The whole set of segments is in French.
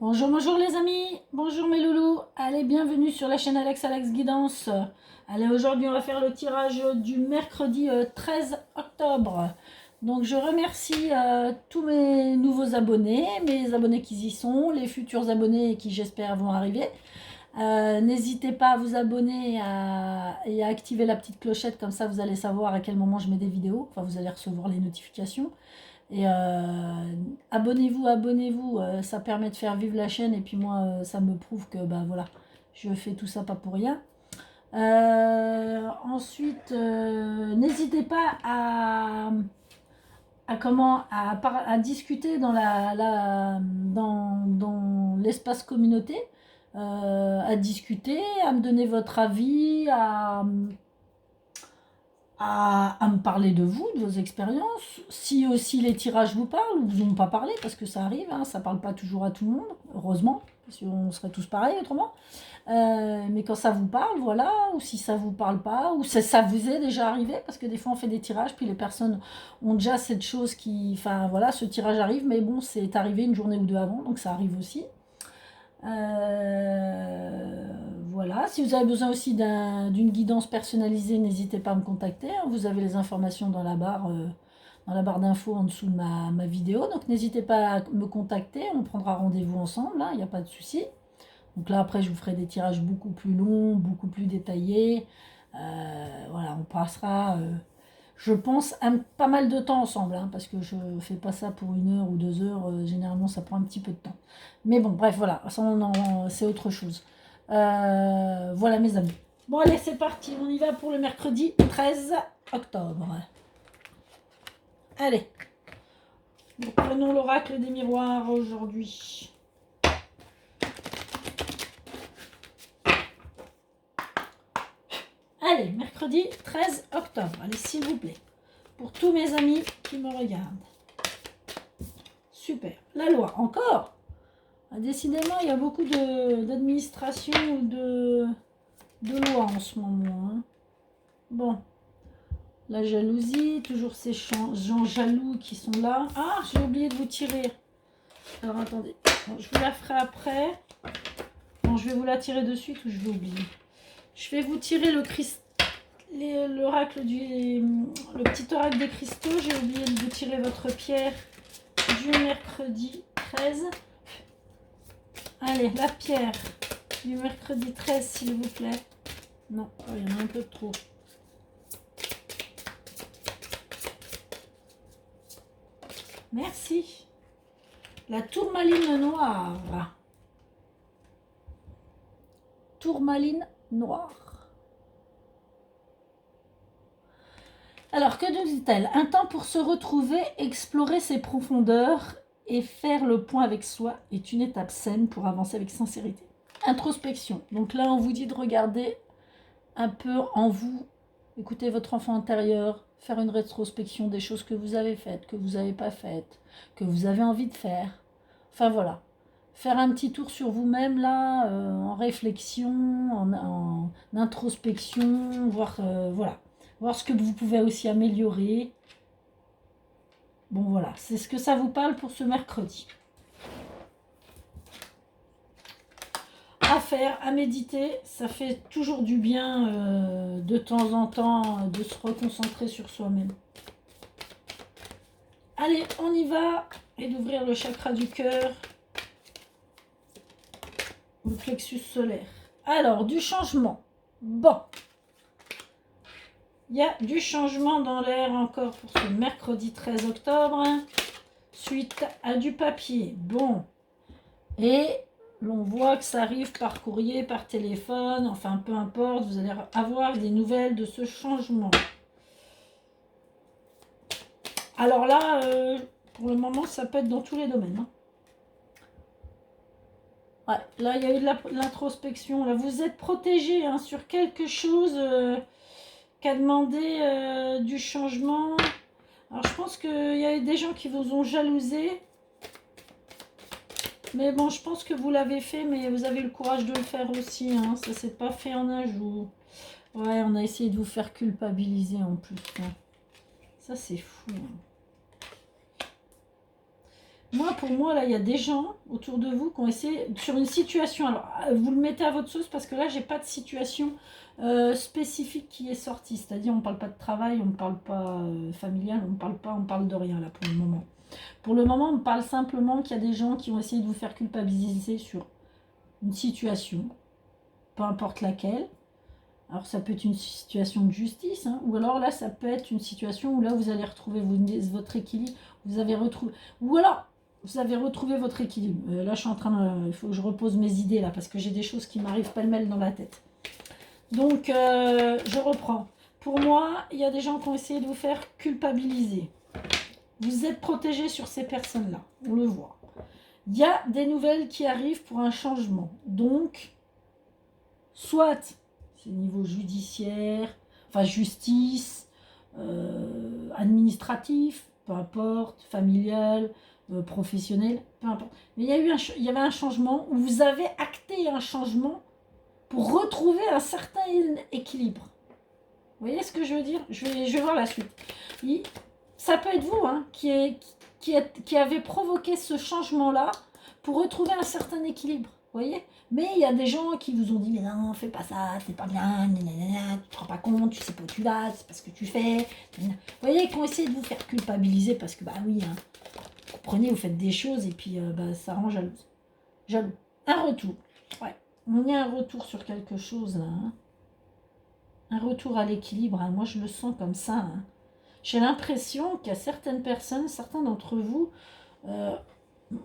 Bonjour, bonjour les amis, bonjour mes loulous, allez bienvenue sur la chaîne Alex Guidance. Allez, aujourd'hui on va faire le tirage du mercredi 13 octobre. Donc je remercie tous mes nouveaux abonnés, mes abonnés qui y sont, les futurs abonnés qui j'espère vont arriver. N'hésitez pas à vous abonner et à activer la petite clochette, comme ça vous allez savoir à quel moment je mets des vidéos, enfin vous allez recevoir les notifications. Et abonnez-vous, abonnez-vous, ça permet de faire vivre la chaîne et puis moi ça me prouve que bah voilà, je fais tout ça pas pour rien. Ensuite, n'hésitez pas à discuter dans l'espace communauté, à discuter, à me donner votre avis, à me parler de vous, de vos expériences. Si aussi les tirages vous parlent ou vous ont pas parlé, parce que ça arrive, hein, ça parle pas toujours à tout le monde, heureusement, parce qu'on serait tous pareils autrement. Mais quand ça vous parle, voilà, ou si ça vous parle pas, ou ça vous est déjà arrivé, parce que des fois on fait des tirages, puis les personnes ont déjà cette chose qui, enfin voilà, ce tirage arrive, mais bon, c'est arrivé une journée ou deux avant, donc ça arrive aussi. Voilà, si vous avez besoin aussi d'une guidance personnalisée, n'hésitez pas à me contacter, hein. Vous avez les informations dans la barre d'infos en dessous de ma vidéo. Donc n'hésitez pas à me contacter, on prendra rendez-vous ensemble, hein, il n'y a pas de souci. Donc là, après, je vous ferai des tirages beaucoup plus longs, beaucoup plus détaillés. Voilà, on passera, je pense, pas mal de temps ensemble, hein, parce que je ne fais pas ça pour 1 heure ou 2 heures. Généralement, ça prend un petit peu de temps. Mais bon, bref, voilà, ça, c'est autre chose. Voilà, mes amis. Bon, allez, c'est parti. On y va pour le mercredi 13 octobre. Allez, nous prenons l'oracle des miroirs aujourd'hui. Allez, mercredi 13 octobre. Allez, s'il vous plaît. Pour tous mes amis qui me regardent. Super. La loi, encore. Décidément, il y a beaucoup d'administration ou de lois en ce moment, hein. Bon. La jalousie, toujours ces gens jaloux qui sont là. Ah, j'ai oublié de vous tirer. Alors, attendez. Bon, je vous la ferai après. Bon, je vais vous la tirer de suite ou je vais oublier. Je vais vous tirer l'oracle le petit oracle des cristaux. J'ai oublié de vous tirer votre pierre du mercredi 13. Allez, la pierre du mercredi 13, s'il vous plaît. Non, oh, il y en a un peu trop. Merci. La tourmaline noire. Tourmaline noire. Alors, que nous dit-elle? Un temps pour se retrouver, explorer ses profondeurs et faire le point avec soi est une étape saine pour avancer avec sincérité. Introspection. Donc là, on vous dit de regarder un peu en vous, écouter votre enfant intérieur, faire une rétrospection des choses que vous avez faites, que vous n'avez pas faites, que vous avez envie de faire. Enfin voilà. Faire un petit tour sur vous-même là, en réflexion, en introspection, voilà. Voir ce que vous pouvez aussi améliorer. Bon voilà, c'est ce que ça vous parle pour ce mercredi. À faire, à méditer, ça fait toujours du bien de temps en temps de se reconcentrer sur soi-même. Allez, on y va, et d'ouvrir le chakra du cœur, le plexus solaire. Alors, du changement. Bon, il y a du changement dans l'air encore pour ce mercredi 13 octobre, suite à du papier. Bon, et l'on voit que ça arrive par courrier, par téléphone, enfin peu importe, vous allez avoir des nouvelles de ce changement. Alors là, pour le moment, ça peut être dans tous les domaines, hein. Ouais, là, il y a eu de l'introspection. Là, vous êtes protégé, hein, sur quelque chose qui a demandé du changement. Alors, je pense qu'il y a eu des gens qui vous ont jalousé. Mais bon, je pense que vous l'avez fait, mais vous avez le courage de le faire aussi, hein. Ça s'est pas fait en un jour. Ouais, on a essayé de vous faire culpabiliser en plus, hein. Ça, c'est fou, hein. Moi, pour moi, là, il y a des gens autour de vous qui ont essayé sur une situation. Alors, vous le mettez à votre sauce parce que là, j'ai pas de situation spécifique qui est sortie. C'est-à-dire, on ne parle pas de travail, on ne parle pas familial, on parle de rien là pour le moment. Pour le moment, on parle simplement qu'il y a des gens qui ont essayé de vous faire culpabiliser sur une situation, peu importe laquelle. Alors ça peut être une situation de justice, hein, ou alors là ça peut être une situation où là vous allez retrouver votre équilibre, vous avez retrouvé, ou alors vous avez retrouvé votre équilibre. Là je suis en train de, il faut que je repose mes idées là parce que j'ai des choses qui m'arrivent pêle-mêle dans la tête. Donc je reprends. Pour moi, il y a des gens qui ont essayé de vous faire culpabiliser. Vous êtes protégé sur ces personnes-là, on le voit. Il y a des nouvelles qui arrivent pour un changement. Donc, soit c'est niveau judiciaire, enfin justice, administratif, peu importe, familial, professionnel, peu importe. Mais il y avait un changement où vous avez acté un changement pour retrouver un certain équilibre. Vous voyez ce que je veux dire? Je vais voir la suite. Ça peut être vous hein, qui avez provoqué ce changement-là pour retrouver un certain équilibre. Vous voyez? Mais il y a des gens qui vous ont dit mais non, fais pas ça, c'est pas bien, nanana, tu te rends pas compte, tu sais pas où tu vas, c'est pas ce que tu fais. Nanana. Vous voyez, qui ont essayé de vous faire culpabiliser parce que bah oui, hein, vous comprenez, vous faites des choses et puis bah, ça rend jalouse. Jaloux. Un retour. Ouais. On y a un retour sur quelque chose là. Hein. Un retour à l'équilibre. Hein. Moi je le sens comme ça. Hein. J'ai l'impression qu'il y a certaines personnes, certains d'entre vous, euh,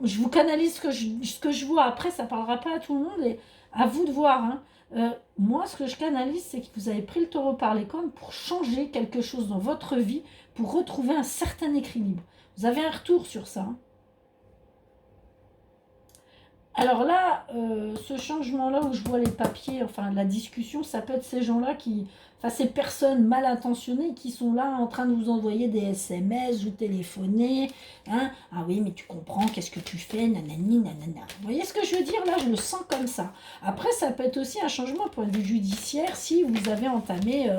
je vous canalise ce que je vois. Après, ça ne parlera pas à tout le monde et à vous de voir. Hein. Moi, ce que je canalise, c'est que vous avez pris le taureau par les cornes pour changer quelque chose dans votre vie, pour retrouver un certain équilibre. Vous avez un retour sur ça. Hein. Alors là, ce changement-là où je vois les papiers, enfin la discussion, ça peut être ces gens-là qui, enfin ces personnes mal intentionnées qui sont là en train de vous envoyer des SMS, vous téléphoner, hein, ah oui mais tu comprends, qu'est-ce que tu fais, nanani, nanana. Vous voyez ce que je veux dire là, je le sens comme ça. Après ça peut être aussi un changement point de vue judiciaire si vous avez entamé,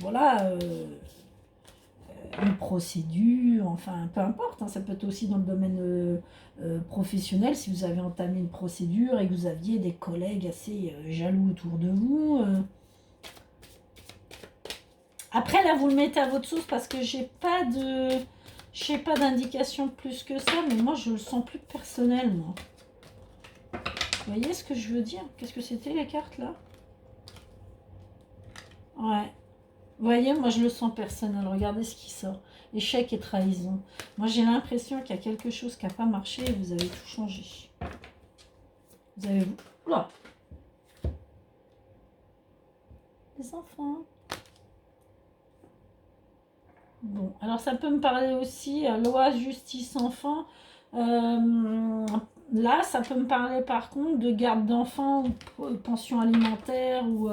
voilà, une procédure, enfin peu importe, hein, ça peut être aussi dans le domaine professionnel si vous avez entamé une procédure et que vous aviez des collègues assez jaloux autour de vous. Après là vous le mettez à votre sauce parce que j'ai pas d'indication plus que ça, mais moi je le sens plus personnel moi. Vous voyez ce que je veux dire? Qu'est-ce que c'était les cartes là? Ouais. Vous voyez, moi je le sens personnel. Regardez ce qui sort. Échec et trahison. Moi j'ai l'impression qu'il y a quelque chose qui n'a pas marché et vous avez tout changé. Vous avez... Oula. Les enfants. Bon, alors ça peut me parler aussi, loi, justice, enfant. Là, ça peut me parler par contre de garde d'enfants ou pension alimentaire ou...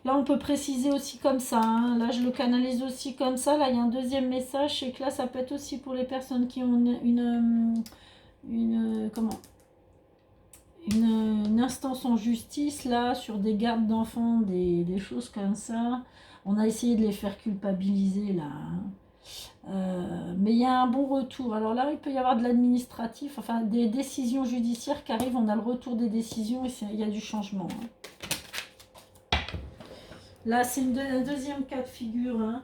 Là, on peut préciser aussi comme ça. Hein. Là, je le canalise aussi comme ça. Là, il y a un deuxième message. C'est que là, ça peut être aussi pour les personnes qui ont une instance en justice, là, sur des gardes d'enfants, des choses comme ça. On a essayé de les faire culpabiliser, là. Mais il y a un bon retour. Alors là, il peut y avoir de l'administratif, enfin, des décisions judiciaires qui arrivent. On a le retour des décisions et il y a du changement. Hein. Là, c'est un deuxième cas de figure. Hein.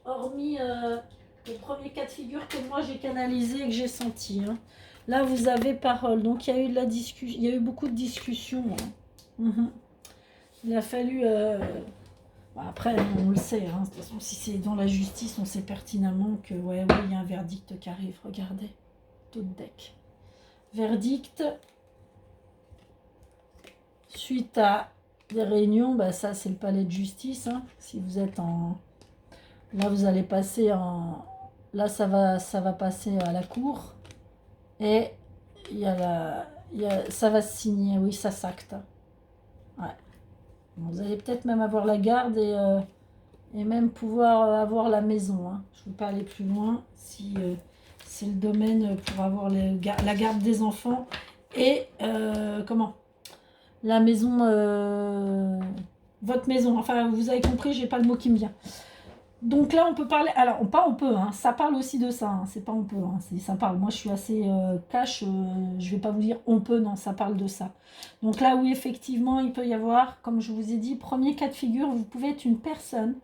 Hormis le premier cas de figure que moi j'ai canalisé et que j'ai senti. Hein. Là, vous avez parole. Donc, il y a eu de la discussion. Il y a eu beaucoup de discussions. Hein. Il a fallu... après, on le sait. Hein. De toute façon, si c'est dans la justice, on sait pertinemment que... Ouais, il y a un verdict qui arrive. Regardez. Tout deck. Verdict. Suite à des réunions, bah, ça, c'est le palais de justice. Hein. Si vous êtes en... Là, vous allez passer en... Là, ça va passer à la cour. Et ça va se signer. Oui, ça s'acte. Ouais. Vous allez peut-être même avoir la garde et même pouvoir avoir la maison. Hein. Je ne veux pas aller plus loin. Si c'est le domaine pour avoir la garde des enfants. Et la maison... votre maison. Enfin, vous avez compris, j'ai pas le mot qui me vient. Donc là, on peut parler. Alors, pas on peut, hein, ça parle aussi de ça. Hein, c'est pas on peut, hein, ça parle. Moi, je suis assez cash. Je vais pas vous dire on peut, non, ça parle de ça. Donc là, oui, effectivement, il peut y avoir, comme je vous ai dit, premier cas de figure, vous pouvez être une personne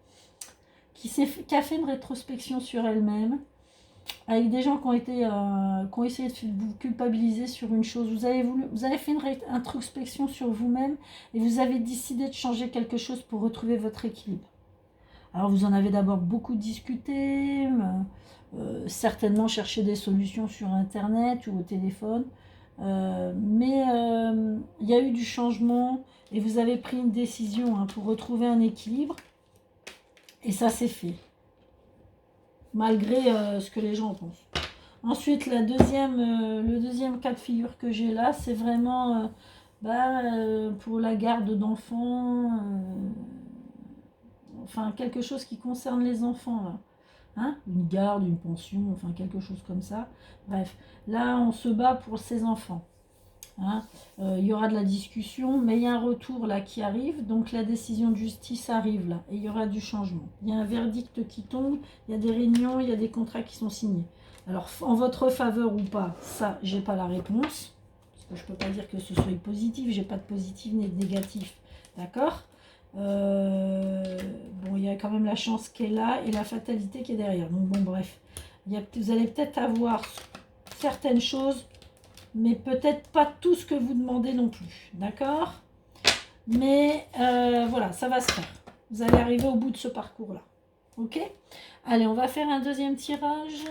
qui a fait une rétrospection sur elle-même, avec des gens qui ont essayé de vous culpabiliser sur une chose. Vous avez fait une introspection sur vous-même et vous avez décidé de changer quelque chose pour retrouver votre équilibre. Alors vous en avez d'abord beaucoup discuté, certainement cherché des solutions sur Internet ou au téléphone, mais il y a eu du changement et vous avez pris une décision hein, pour retrouver un équilibre et ça s'est fait, malgré ce que les gens pensent. Ensuite, le deuxième cas de figure que j'ai là, c'est vraiment pour la garde d'enfants, enfin quelque chose qui concerne les enfants là. Hein, une garde, une pension, enfin quelque chose comme ça. Bref, là on se bat pour ses enfants. Hein. Il y aura de la discussion, mais il y a un retour là qui arrive, donc la décision de justice arrive là, et il y aura du changement. Il y a un verdict qui tombe, il y a des réunions, il y a des contrats qui sont signés. Alors en votre faveur ou pas, ça j'ai pas la réponse, parce que je peux pas dire que ce soit positif, j'ai pas de positif ni de négatif, d'accord. Bon, il y a quand même la chance qui est là et la fatalité qui est derrière. Donc bon, bref, vous allez peut-être avoir certaines choses, mais peut-être pas tout ce que vous demandez non plus, d'accord. Mais voilà, ça va se faire. Vous allez arriver au bout de ce parcours-là, ok. Allez, on va faire un deuxième tirage.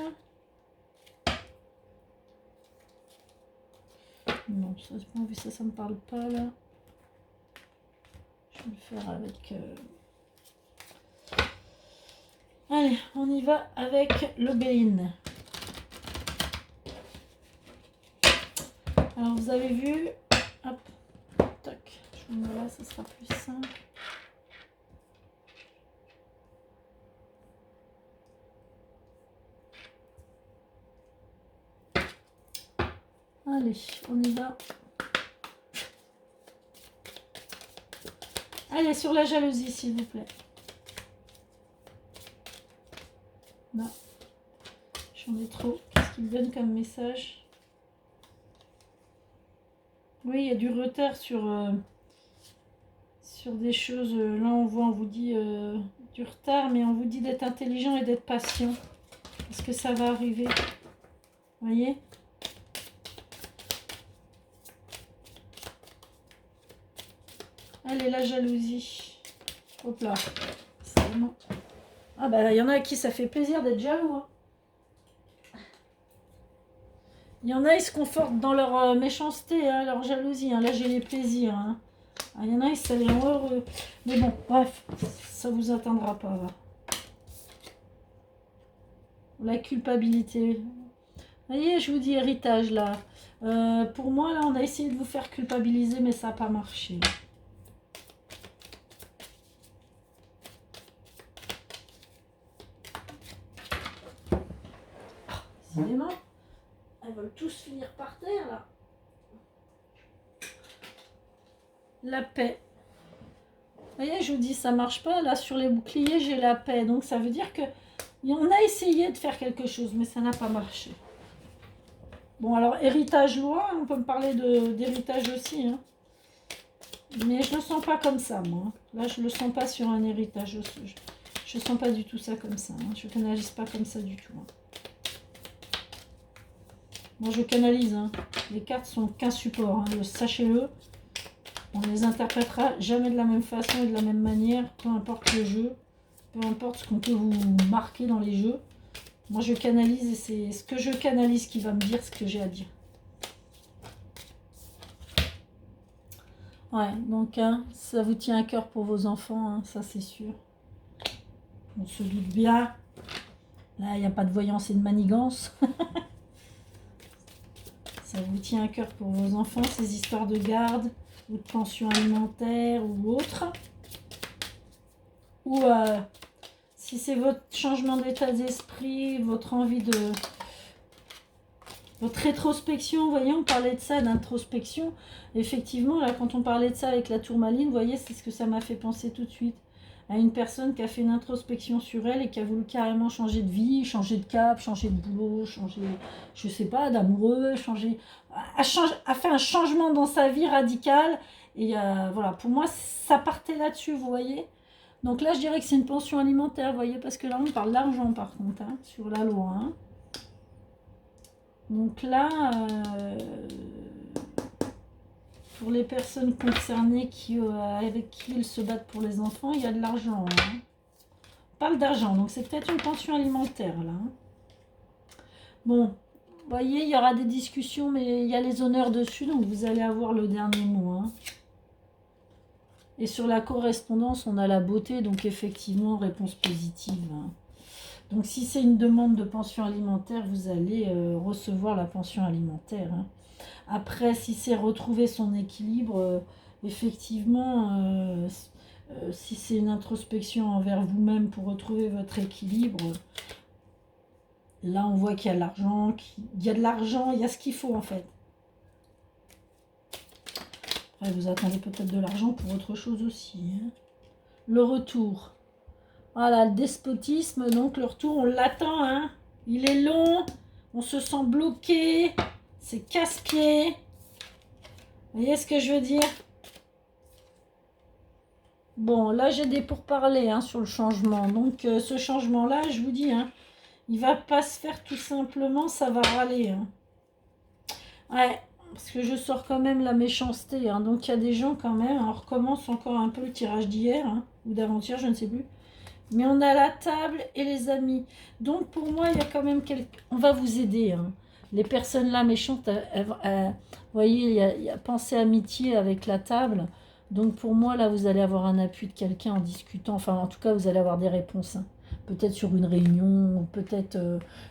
Non, ça me parle pas là. Je vais le faire avec... Allez, on y va avec l'Aubéline. Alors, vous avez vu... Hop, tac. Je me mets là, ça sera plus simple. Allez, on y va. Allez, sur la jalousie, s'il vous plaît. Non. J'en ai trop. Qu'est-ce qu'il me donne comme message? Oui, il y a du retard sur des choses. Là, on vous dit du retard, mais on vous dit d'être intelligent et d'être patient. Parce que ça va arriver. Vous voyez? Allez, la jalousie. Hop là. C'est bon. Ah bah, il y en a à qui ça fait plaisir d'être jaloux. Hein. Il y en a, ils se confortent dans leur méchanceté, hein, leur jalousie. Hein. Là, j'ai les plaisirs. Hein. Ah, il y en a, ça les rend heureux. Mais bon, bref, ça vous atteindra pas. Là. La culpabilité. Vous voyez, je vous dis héritage, là. Pour moi, là, on a essayé de vous faire culpabiliser, mais ça n'a pas marché. Décidément. Elles veulent tous finir par terre, là. La paix. Vous voyez, je vous dis, ça marche pas. Là, sur les boucliers, j'ai la paix. Donc, ça veut dire que on a essayé de faire quelque chose, mais ça n'a pas marché. Bon, alors, héritage loin, on peut me parler d'héritage aussi. Hein. Mais je le sens pas comme ça, moi. Là, je le sens pas sur un héritage. Je sens pas du tout ça comme ça. Hein. Je canalise pas comme ça du tout. Hein. Moi, je canalise. Hein. Les cartes sont qu'un support. Hein. Sachez-le. On ne les interprétera jamais de la même façon et de la même manière, peu importe le jeu, peu importe ce qu'on peut vous marquer dans les jeux. Moi, je canalise et c'est ce que je canalise qui va me dire ce que j'ai à dire. Ouais, donc hein, ça vous tient à cœur pour vos enfants, hein, ça c'est sûr. On se doute bien. Là, il n'y a pas de voyance et de manigance. Ça vous tient à cœur pour vos enfants, ces histoires de garde, ou de pension alimentaire ou autre. Ou si c'est votre changement d'état d'esprit, votre envie de... Votre rétrospection, vous voyez, on parlait de ça, d'introspection. Effectivement, là, quand on parlait de ça avec la tourmaline, vous voyez, c'est ce que ça m'a fait penser tout de suite. à une personne qui a fait une introspection sur elle et qui a voulu carrément changer de vie, changer de cap, changer de boulot, changer, je sais pas, d'amoureux, a fait un changement dans sa vie radical. Et voilà, pour moi, ça partait là-dessus, vous voyez. Donc là, je dirais que c'est une pension alimentaire, vous voyez, parce que là, on parle d'argent, par contre, hein, sur la loi. Hein. Donc là, pour les personnes concernées avec qui ils se battent pour les enfants, il y a de l'argent. Hein. On parle d'argent, donc c'est peut-être une pension alimentaire, là. Hein. Bon, vous voyez, il y aura des discussions, mais il y a les honneurs dessus, donc vous allez avoir le dernier mot. Hein. Et sur la correspondance, on a la beauté, donc effectivement, réponse positive. Hein. Donc si c'est une demande de pension alimentaire, vous allez recevoir la pension alimentaire. Hein. Après, si c'est retrouver son équilibre, effectivement, si c'est une introspection envers vous-même pour retrouver votre équilibre, là on voit qu'il y a de l'argent, il y a ce qu'il faut en fait. Après, vous attendez peut-être de l'argent pour autre chose aussi. Hein. Le retour. Voilà, le despotisme, donc le retour, on l'attend, hein. Il est long, on se sent bloqué, c'est casse-pied. Vous voyez ce que je veux dire? Bon, là j'ai des pourparlers hein, sur le changement. Donc ce changement-là, je vous dis, hein, il va pas se faire tout simplement, ça va râler. Hein. Ouais, parce que je sors quand même la méchanceté. Hein. Donc il y a des gens quand même, on recommence encore un peu le tirage d'hier, hein, ou d'avant-hier, je ne sais plus. Mais on a la table et les amis. Donc pour moi, il y a quand même quelqu'un... On va vous aider. Hein. Les personnes là méchantes, vous voyez, il y a pensée amitié avec la table. Donc pour moi, là, vous allez avoir un appui de quelqu'un en discutant. Enfin, en tout cas, vous allez avoir des réponses. Hein. Peut-être sur une réunion, ou peut-être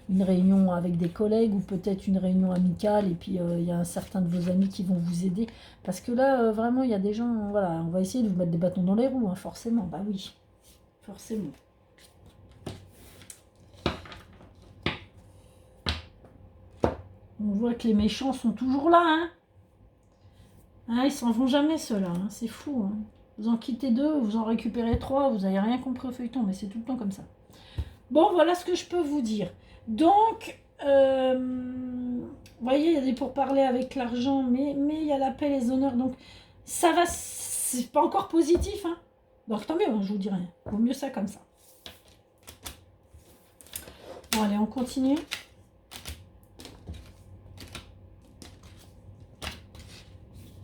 une réunion avec des collègues, ou peut-être une réunion amicale. Et puis, il y a un certain de vos amis qui vont vous aider. Parce que là, vraiment, il y a des gens... Voilà, on va essayer de vous mettre des bâtons dans les roues, hein, forcément. Bah oui. Forcément. On voit que les méchants sont toujours là. Hein, hein ils s'en vont jamais ceux-là. Hein, c'est fou. Hein. Vous en quittez 2, vous en récupérez 3. Vous n'avez rien compris au feuilleton, mais c'est tout le temps comme ça. Bon, voilà ce que je peux vous dire. Donc, vous voyez, il y a des pourparlers avec l'argent, mais il y a la paix, les honneurs. Donc, ça va... C'est pas encore positif. Hein. Donc, tant mieux, hein, je vous dis rien. Vaut mieux ça comme ça. Bon, allez, on continue.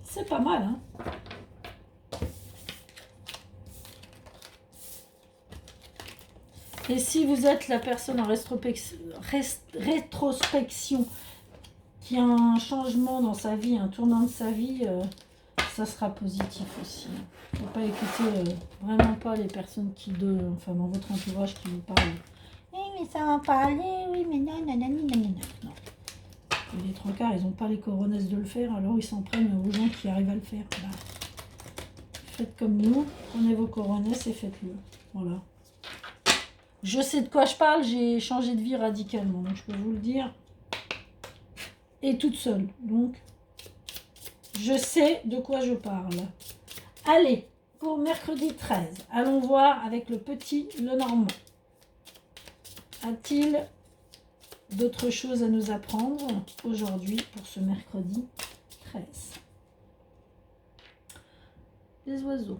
C'est pas mal, hein. Et si vous êtes la personne en rétrospection qui a un changement dans sa vie, un tournant de sa vie, ça sera positif aussi. Il ne faut pas écouter vraiment pas les personnes enfin dans votre entourage qui vous parlent. Oui, mais ça va pas aller, oui, mais non. Et les trois-quarts, ils n'ont pas les coronesses de le faire, alors ils s'en prennent aux gens qui arrivent à le faire. Voilà. Faites comme nous, prenez vos coronesses et faites-le. Voilà. Je sais de quoi je parle, j'ai changé de vie radicalement, donc je peux vous le dire. Et toute seule, donc je sais de quoi je parle. Allez, pour mercredi 13, allons voir avec le petit Lenormand. A-t-il d'autres choses à nous apprendre aujourd'hui pour ce mercredi 13? Les oiseaux.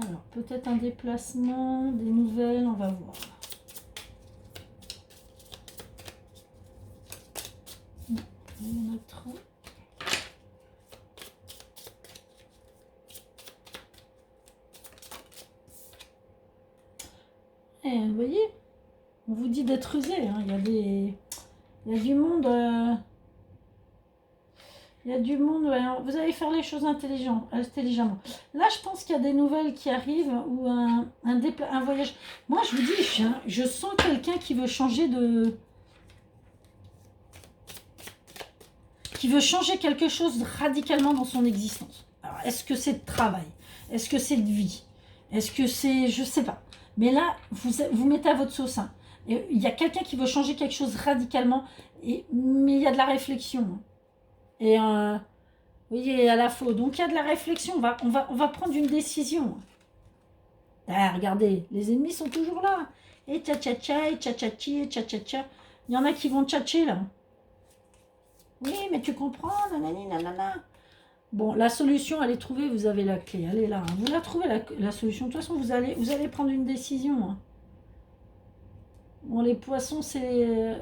Alors, peut-être un déplacement, des nouvelles, on va voir. Non, il y en a trop. Et vous voyez, on vous dit d'être rusé. Hein. Il y a du monde. Il y a du monde. Ouais, vous allez faire les choses intelligemment. Là, je pense qu'il y a des nouvelles qui arrivent ou un voyage. Moi, je vous dis, je sens quelqu'un qui veut changer de. Qui veut changer quelque chose radicalement dans son existence. Alors, est-ce que c'est de travail? Est-ce que c'est de vie? Est-ce que c'est... Je sais pas. Mais là, vous mettez à votre sauce. Hein. Il y a quelqu'un qui veut changer quelque chose radicalement, mais il y a de la réflexion. Et Vous voyez, à la faux. Donc il y a de la réflexion. On va prendre une décision. Ah, regardez, les ennemis sont toujours là. Et tcha-tcha-tcha, et tcha-tcha-tchi, et tcha-tcha-tcha. Il y en a qui vont tchatcher là. Oui, mais tu comprends, nanani, nanana. Bon, la solution, elle est trouvée, vous avez la clé, elle est là. Vous la trouvez, la solution. De toute façon, vous allez prendre une décision. Hein. Bon, les poissons, c'est...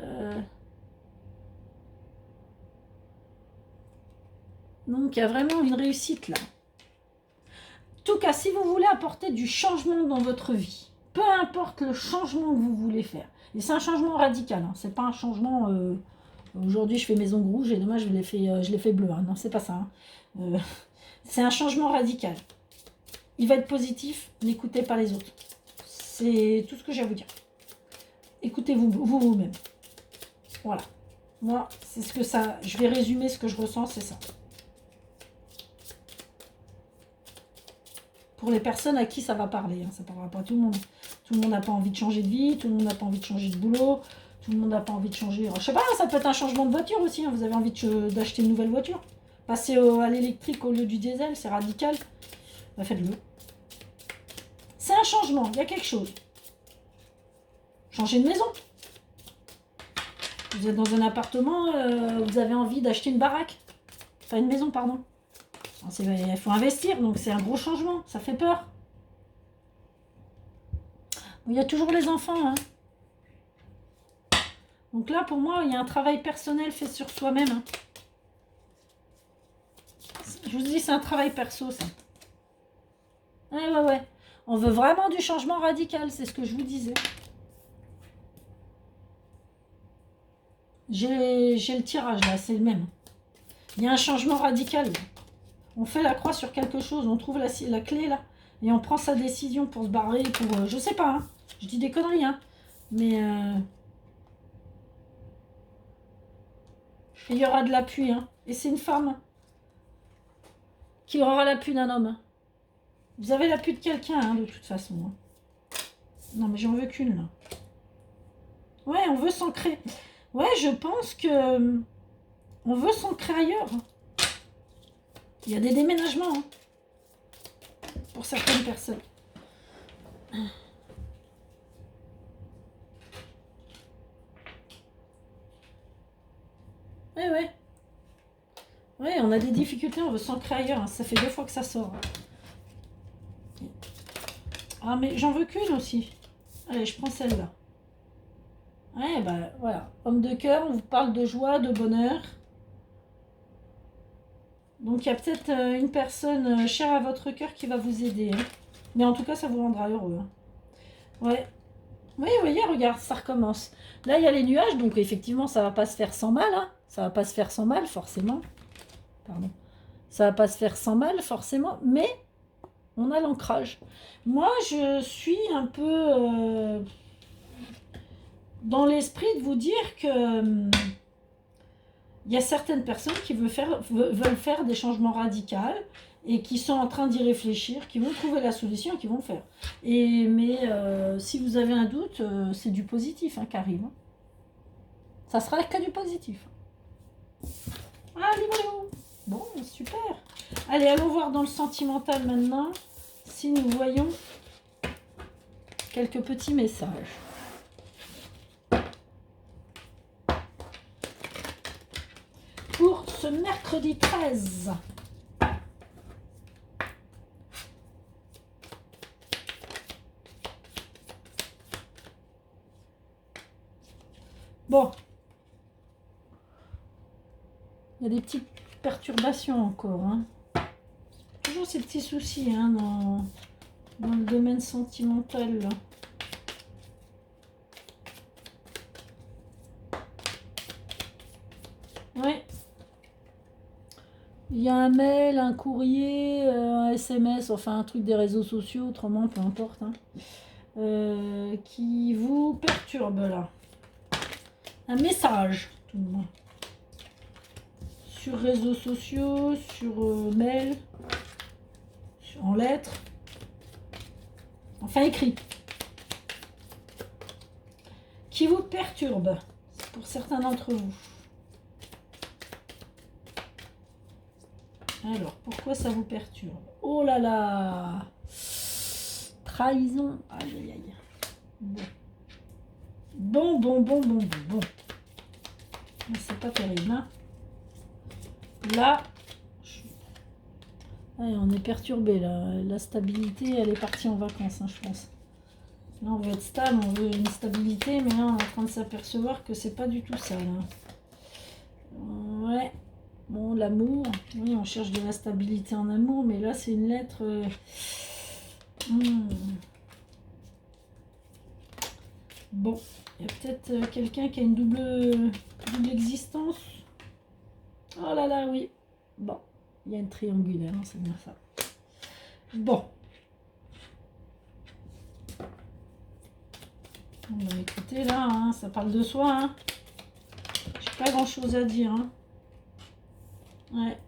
Donc, il y a vraiment une réussite là. En tout cas, si vous voulez apporter du changement dans votre vie, peu importe le changement que vous voulez faire, et c'est un changement radical, hein, c'est pas un changement... aujourd'hui, je fais mes ongles rouges et demain, je les fais bleus. Hein. Non, c'est pas ça. Hein. C'est un changement radical. Il va être positif, n'écoutez pas les autres. C'est tout ce que j'ai à vous dire. Écoutez-vous vous-même. Voilà. Moi, c'est ce que ça... Je vais résumer ce que je ressens, c'est ça. Pour les personnes à qui ça va parler, hein, ça ne parlera pas à tout le monde. Tout le monde n'a pas envie de changer de vie, tout le monde n'a pas envie de changer de boulot, tout le monde n'a pas envie de changer... Je sais pas, ça peut être un changement de voiture aussi, hein, vous avez envie d'acheter une nouvelle voiture. Passer à l'électrique au lieu du diesel, c'est radical. Bah, faites-le. C'est un changement, il y a quelque chose. Changer de maison. Vous êtes dans un appartement, vous avez envie d'acheter une baraque. Enfin, une maison, pardon. Il faut investir, donc c'est un gros changement, ça fait peur. Il y a toujours les enfants. Hein. Donc là, pour moi, il y a un travail personnel fait sur soi-même. Hein. Je vous dis, c'est un travail perso, ça. Ouais. On veut vraiment du changement radical, c'est ce que je vous disais. J'ai le tirage, là, c'est le même. Il y a un changement radical. Là. On fait la croix sur quelque chose, on trouve la clé, là. Et on prend sa décision pour se barrer, pour... je sais pas, hein. Je dis des conneries, hein. Mais... il y aura de l'appui, hein. Et c'est une femme qui aura l'appui d'un homme. Vous avez l'appui de quelqu'un, hein, de toute façon. Hein. Non, mais j'en veux qu'une, là. Ouais, on veut s'ancrer. Ouais, je pense que... on veut s'ancrer ailleurs. Il y a des déménagements, hein, pour certaines personnes. Ouais. Ouais, on a des difficultés, on veut s'ancrer ailleurs. Hein. Ça fait 2 fois que ça sort. Ah, mais j'en veux qu'une aussi. Allez, je prends celle-là. Ouais, bah voilà. Homme de cœur, on vous parle de joie, de bonheur. Donc il y a peut-être une personne chère à votre cœur qui va vous aider. Hein. Mais en tout cas, ça vous rendra heureux. Hein. Ouais. Oui, vous voyez, regarde, ça recommence. Là, il y a les nuages, donc effectivement, ça va pas se faire sans mal. Hein. Ça va pas se faire sans mal, forcément. Pardon. Ça va pas se faire sans mal, forcément. Mais on a l'ancrage. Moi, je suis un peu dans l'esprit de vous dire que... il y a certaines personnes qui veulent faire des changements radicaux et qui sont en train d'y réfléchir, qui vont trouver la solution et qui vont le faire. Mais si vous avez un doute, c'est du positif hein, qui arrive. Hein. Ça sera que du positif. Allez, bon, super. Allez, allons voir dans le sentimental maintenant si nous voyons quelques petits messages. Pour ce mercredi 13. Bon. Il y a des petites perturbations encore. Hein. Toujours ces petits soucis hein, dans le domaine sentimental. Là. Ouais. Il y a un mail, un courrier, un SMS, enfin un truc des réseaux sociaux, autrement, peu importe, hein, qui vous perturbe là. Un message, tout le monde. Sur réseaux sociaux, sur mail, en lettres, enfin écrit. Qui vous perturbe, pour certains d'entre vous. Alors, pourquoi ça vous perturbe? Oh là là! Trahison. Aïe, aïe, aïe. Bon. Bon. C'est pas terrible, hein? Là, ouais, on est perturbé, là. La stabilité, elle est partie en vacances, hein, je pense. Là, on veut être stable, on veut une stabilité, mais là, on est en train de s'apercevoir que c'est pas du tout ça, là. Ouais. Bon, l'amour. Oui, on cherche de la stabilité en amour, mais là, c'est une lettre... Bon, il y a peut-être quelqu'un qui a une double existence. Oh là là, oui. Bon, il y a une triangulaire, hein, c'est bien ça. Bon. Bon, bah écoutez, là, hein, ça parle de soi. Hein. J'ai pas grand-chose à dire. Hein. Ouais.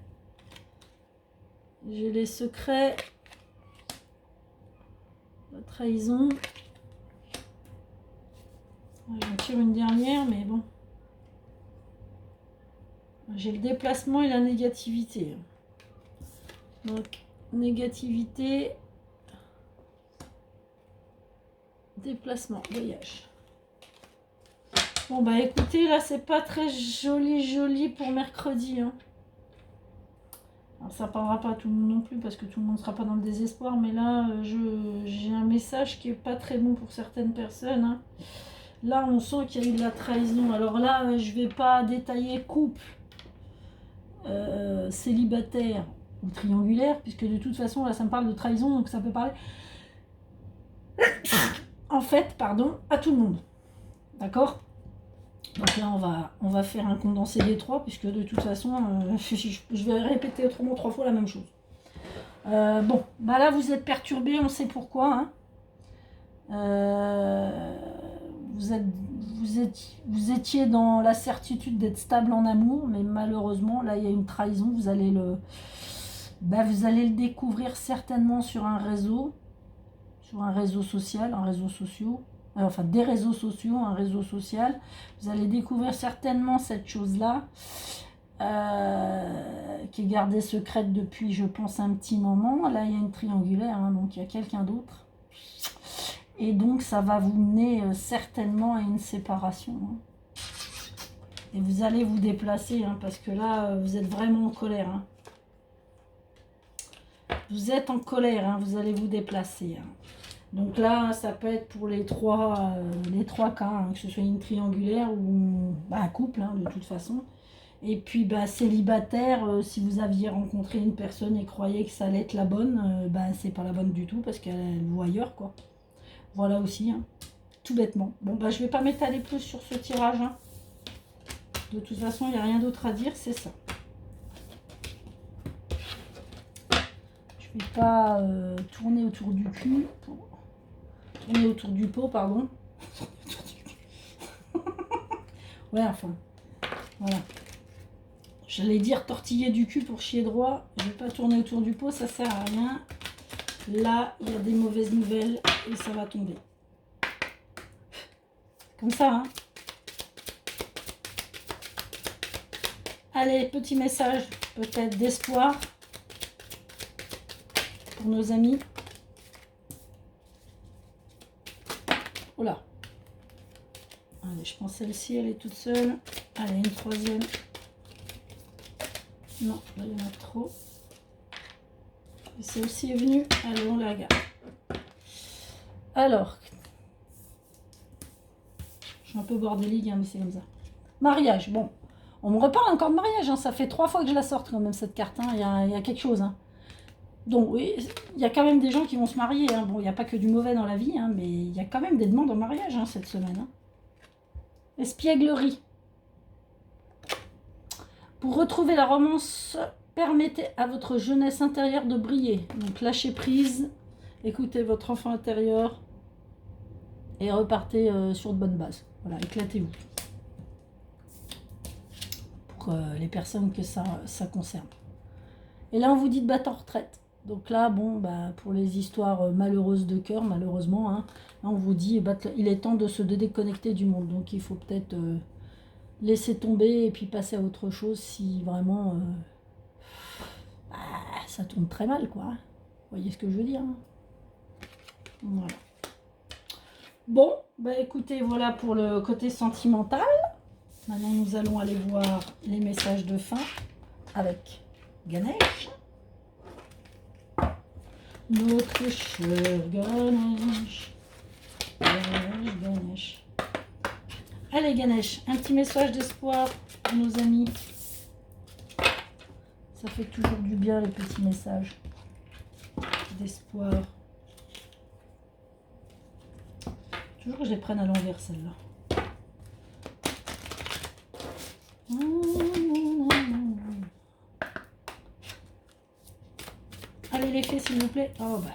J'ai les secrets. La trahison. J'en tire une dernière, mais bon. J'ai le déplacement et la négativité. Donc, négativité, déplacement, voyage. Bon, bah écoutez, là, c'est pas très joli pour mercredi. Hein. Alors, ça parlera pas à tout le monde non plus, parce que tout le monde ne sera pas dans le désespoir. Mais là, j'ai un message qui est pas très bon pour certaines personnes. Hein. Là, on sent qu'il y a eu de la trahison. Alors là, je vais pas détailler couple, célibataire ou triangulaire, puisque de toute façon, là, ça me parle de trahison, donc ça peut parler, en fait, pardon, à tout le monde. D'accord? Donc là, on va faire un condensé des trois, puisque de toute façon, je vais répéter autrement 3 fois la même chose. Bon, bah là, vous êtes perturbé, on sait pourquoi. Hein. Vous étiez dans la certitude d'être stable en amour, mais malheureusement, là, il y a une trahison. Vous allez le découvrir certainement sur un réseau social, un réseau social, enfin des réseaux sociaux, un réseau social. Vous allez découvrir certainement cette chose-là, qui est gardée secrète depuis, je pense, un petit moment. Là, il y a une triangulaire, hein, donc il y a quelqu'un d'autre. Et donc, ça va vous mener certainement à une séparation. Hein. Et vous allez vous déplacer, hein, parce que là, vous êtes vraiment en colère. Hein. Vous êtes en colère, hein, vous allez vous déplacer. Hein. Donc là, ça peut être pour les trois cas, hein, que ce soit une triangulaire ou un couple, hein, de toute façon. Et puis, célibataire, si vous aviez rencontré une personne et croyez que ça allait être la bonne, c'est pas la bonne du tout parce qu'elle voit ailleurs, quoi. Voilà aussi, hein, tout bêtement. Bon, je vais pas m'étaler plus sur ce tirage. Hein. De toute façon, il n'y a rien d'autre à dire, c'est ça. Je vais pas tourner autour du cul. Tourner autour du pot, pardon. Ouais, enfin. Voilà. J'allais dire tortiller du cul pour chier droit. Je vais pas tourner autour du pot, ça sert à rien. Là, il y a des mauvaises nouvelles et ça va tomber. Comme ça, hein. Allez, petit message, peut-être d'espoir pour nos amis. Oh là. Allez, je pense celle-ci, elle est toute seule. Allez, une troisième. Non, là, il y en a trop. Et celle-ci est venue. Allez, on la regarde. Alors, je suis un peu bordélique, hein, mais c'est comme ça. Mariage, bon. On me reparle encore de mariage, hein. Ça fait 3 fois que je la sorte quand même, cette carte. Hein. Il y a quelque chose. Hein. Donc oui, il y a quand même des gens qui vont se marier. Hein. Bon, il n'y a pas que du mauvais dans la vie, hein, mais il y a quand même des demandes en mariage, hein, cette semaine. Hein. Espièglerie. Pour retrouver la romance, permettez à votre jeunesse intérieure de briller. Donc lâchez prise, écoutez votre enfant intérieur et repartez sur de bonnes bases. Voilà, éclatez-vous. Pour les personnes que ça concerne. Et là, on vous dit de battre en retraite. Donc là, bon, pour les histoires malheureuses de cœur, malheureusement, hein, là, on vous dit, il est temps de se déconnecter du monde. Donc il faut peut-être laisser tomber et puis passer à autre chose si vraiment bah, ça tourne très mal, quoi. Vous voyez ce que je veux dire, hein. Voilà. Bon, bah écoutez, voilà pour le côté sentimental. Maintenant, nous allons aller voir les messages de fin avec Ganesh. Notre cher Ganesh. Ganesh. Allez Ganesh, un petit message d'espoir pour nos amis. Ça fait toujours du bien les petits messages d'espoir. Toujours que je les prenne à l'envers celle-là. Allez les fées s'il vous plaît. Oh bah.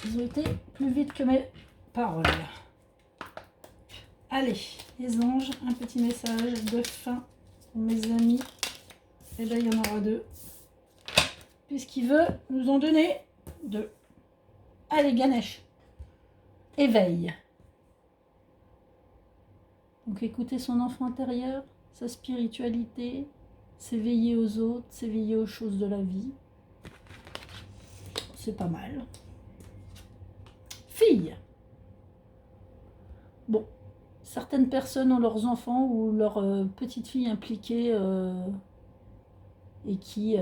Ils ont été plus vite que mes paroles. Allez, les anges, un petit message de fin pour mes amis. Et là, il y en aura 2. Puisqu'il veut nous en donner 2. Allez, Ganesh. Éveil. Donc, écouter son enfant intérieur, sa spiritualité, s'éveiller aux autres, s'éveiller aux choses de la vie. C'est pas mal. Fille. Bon, certaines personnes ont leurs enfants ou leurs petites filles impliquées et qui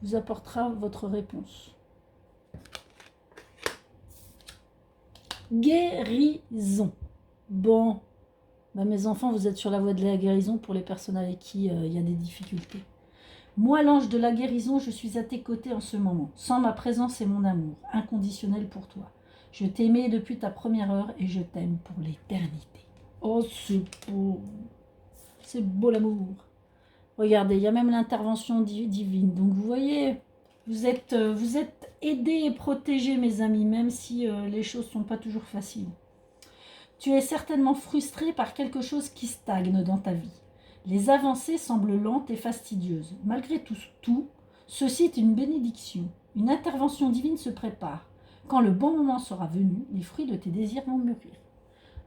vous apportera votre réponse. Guérison. Bon, bah mes enfants, vous êtes sur la voie de la guérison pour les personnes avec qui il y a des difficultés. Moi, l'ange de la guérison, je suis à tes côtés en ce moment. Sans ma présence et mon amour, inconditionnel pour toi. Je t'ai aimé depuis ta première heure et je t'aime pour l'éternité. Oh, c'est beau. C'est beau l'amour. Regardez, il y a même l'intervention divine. Donc, vous voyez, vous êtes aidés et protégés, mes amis, même si les choses ne sont pas toujours faciles. Tu es certainement frustré par quelque chose qui stagne dans ta vie. Les avancées semblent lentes et fastidieuses. Malgré tout, ceci est une bénédiction. Une intervention divine se prépare. Quand le bon moment sera venu, les fruits de tes désirs vont mûrir.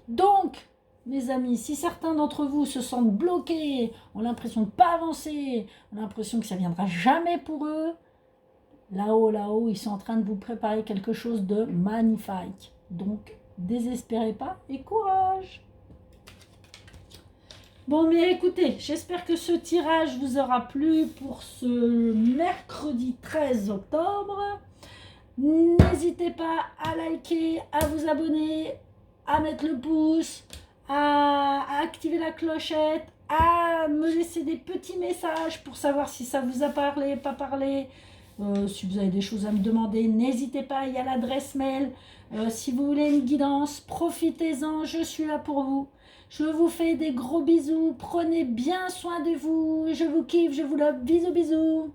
Donc, mes amis, si certains d'entre vous se sentent bloqués, ont l'impression de ne pas avancer, ont l'impression que ça ne viendra jamais pour eux, là-haut, ils sont en train de vous préparer quelque chose de magnifique. Donc, désespérez pas et courage. Bon, mais écoutez, j'espère que ce tirage vous aura plu pour ce mercredi 13 octobre. N'hésitez pas à liker, à vous abonner, à mettre le pouce, à activer la clochette, à me laisser des petits messages pour savoir si ça vous a parlé, pas parlé. Si vous avez des choses à me demander, n'hésitez pas, il y a l'adresse mail. Si vous voulez une guidance, profitez-en, je suis là pour vous. Je vous fais des gros bisous, prenez bien soin de vous, je vous kiffe, je vous love, bisous bisous.